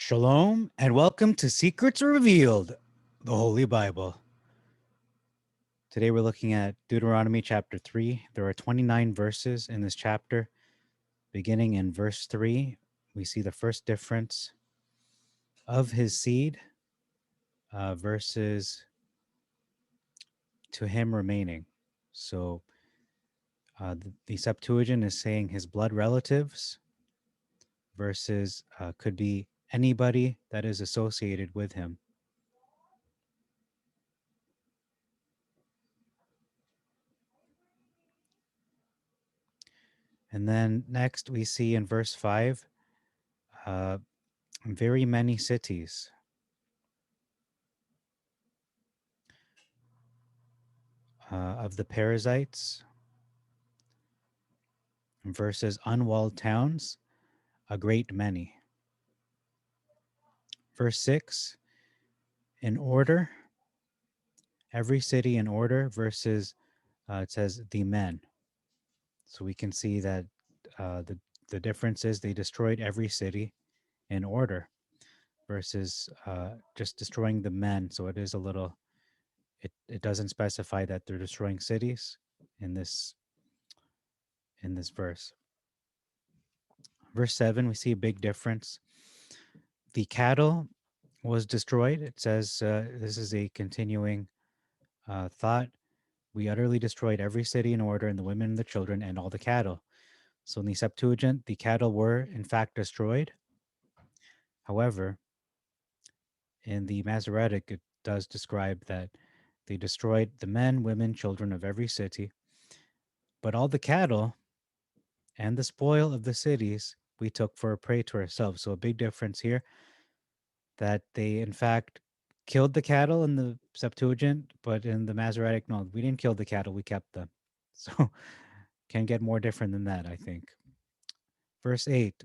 Shalom and welcome to Secrets Revealed, the Holy Bible. Today we're looking at Deuteronomy chapter 3. There are 29 verses in this chapter. Beginning in verse 3, we see the first difference of his seed versus to him remaining. So the Septuagint is saying his blood relatives versus could be anybody that is associated with him. And then next we see in verse 5, very many cities. Of the Perizzites versus unwalled towns, a great many. Verse 6, in order, every city in order versus it says the men. So we can see that the difference is they destroyed every city in order versus just destroying the men. So it is a little, it doesn't specify that they're destroying cities in this verse. Verse 7, we see a big difference. The cattle was destroyed. It says this is a continuing thought. We utterly destroyed every city in order, and the women and the children and all the cattle. So in the Septuagint, the cattle were in fact destroyed. However, in the Masoretic, it does describe that they destroyed the men, women, children of every city, but all the cattle and the spoil of the cities we took for a prey to ourselves. So a big difference here that they in fact killed the cattle in the Septuagint, but in the Masoretic, no, we didn't kill the cattle, we kept them. So can get more different than that, I think. Verse 8,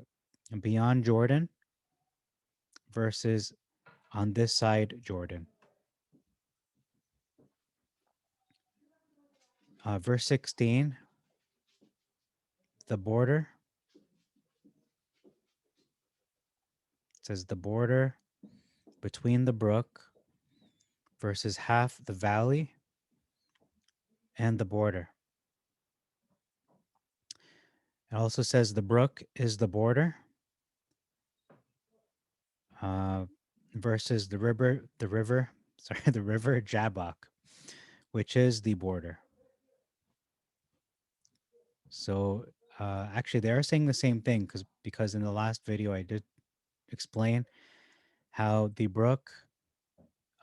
beyond Jordan versus on this side Jordan. Verse 16, the border. It says the border between the brook versus half the valley and the border. It also says the brook is the border versus the river, the river Jabbok, which is the border. So actually they are saying the same thing because in the last video I did explain how the brook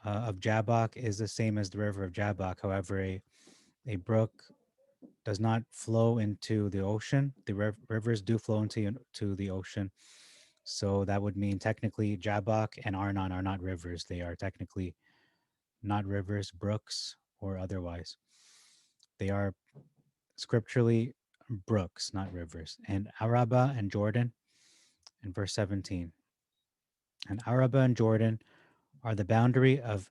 of Jabbok is the same as the river of Jabbok. However, a brook does not flow into the ocean. The rivers do flow into the ocean. So that would mean technically Jabbok and Arnon are not rivers. They are technically not rivers, brooks, or otherwise. They are scripturally brooks, not rivers. And Araba and Jordan in verse 17. And Araba and Jordan are the boundary of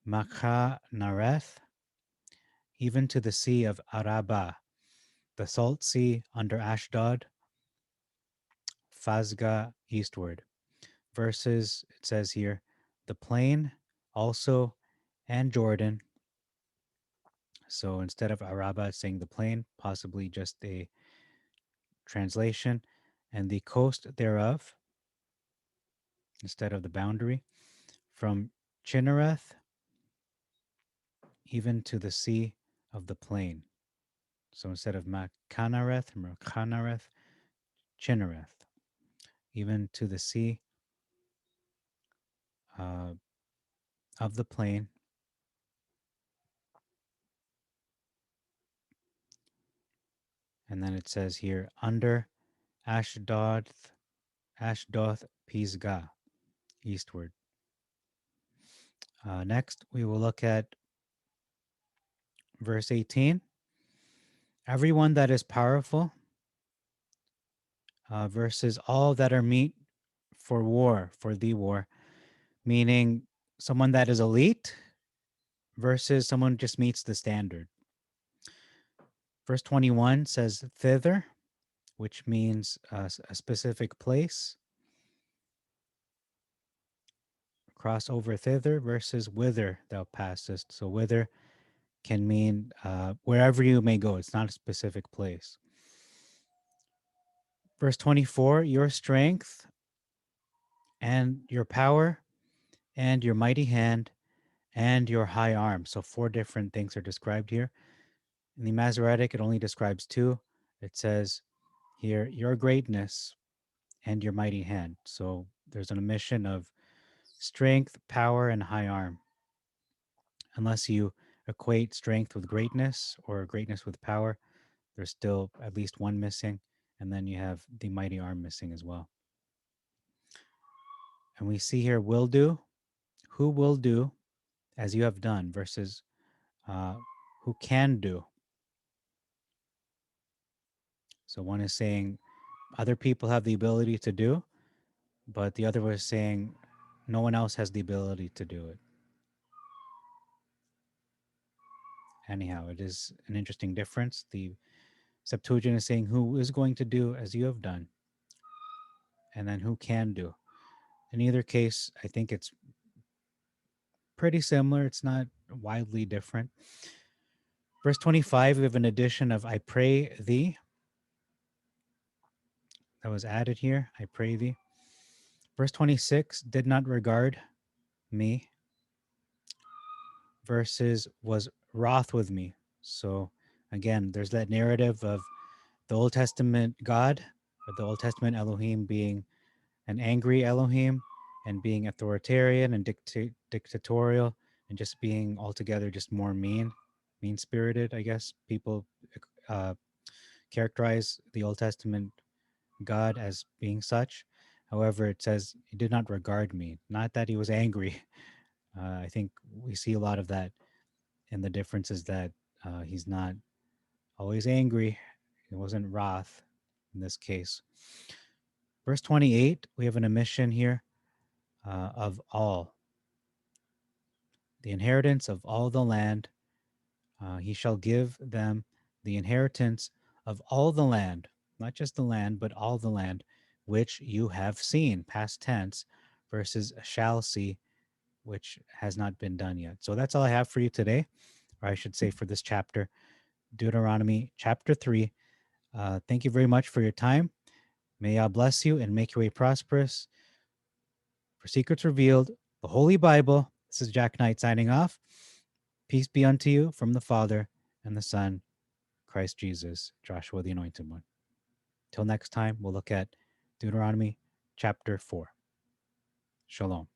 Machanareth, even to the sea of Araba, the salt sea under Ashdod, Phazga eastward. Verses, it says here, the plain also and Jordan. So instead of Araba, it's saying the plain, possibly just a translation, and the coast thereof, instead of the boundary, from Chinnereth even to the sea of the plain. So instead of Machanareth, Chinnereth, even to the sea of the plain. And then it says here, under Ashdod, Pisgah, eastward. Next, we will look at verse 18. Everyone that is powerful versus all that are meet for war, for the war, meaning someone that is elite versus someone just meets the standard. Verse 21 says thither, which means a specific place. cross over thither versus whither thou passest. So whither can mean wherever you may go. It's not a specific place. Verse 24, your strength and your power and your mighty hand and your high arm. So 4 different things are described here. In the Masoretic, it only describes 2. It says here, your greatness and your mighty hand. So there's an omission of strength, power, and high arm. Unless you equate strength with greatness or greatness with power, there's still at least one missing. And then you have the mighty arm missing as well. And we see here, will do, who will do as you have done versus who can do. So one is saying other people have the ability to do, but the other was saying no one else has the ability to do it. Anyhow, it is an interesting difference. The Septuagint is saying who is going to do as you have done, and then who can do. In either case, I think it's pretty similar. It's not wildly different. Verse 25, we have an addition of I pray thee. That was added here. I pray thee. Verse 26, did not regard me, versus was wroth with me. So again, there's that narrative of the Old Testament God, or the Old Testament Elohim being an angry Elohim and being authoritarian and dictatorial and just being altogether just more mean-spirited, I guess. People uh, characterize the Old Testament God as being such. However, it says he did not regard me, not that he was angry. I think we see a lot of that, and the difference is that he's not always angry. He wasn't wrath in this case. Verse 28, we have an omission here of all. The inheritance of all the land. He shall give them the inheritance of all the land, not just the land, but all the land, which you have seen, past tense, versus shall see, which has not been done yet. So that's all I have for you today, or I should say for this chapter, Deuteronomy chapter 3. Thank you very much for your time. May God bless you and make your way prosperous. For Secrets Revealed, the Holy Bible, this is Jack Knight signing off. Peace be unto you from the Father and the Son, Christ Jesus, Joshua the Anointed One. Till next time, we'll look at Deuteronomy chapter 4. Shalom.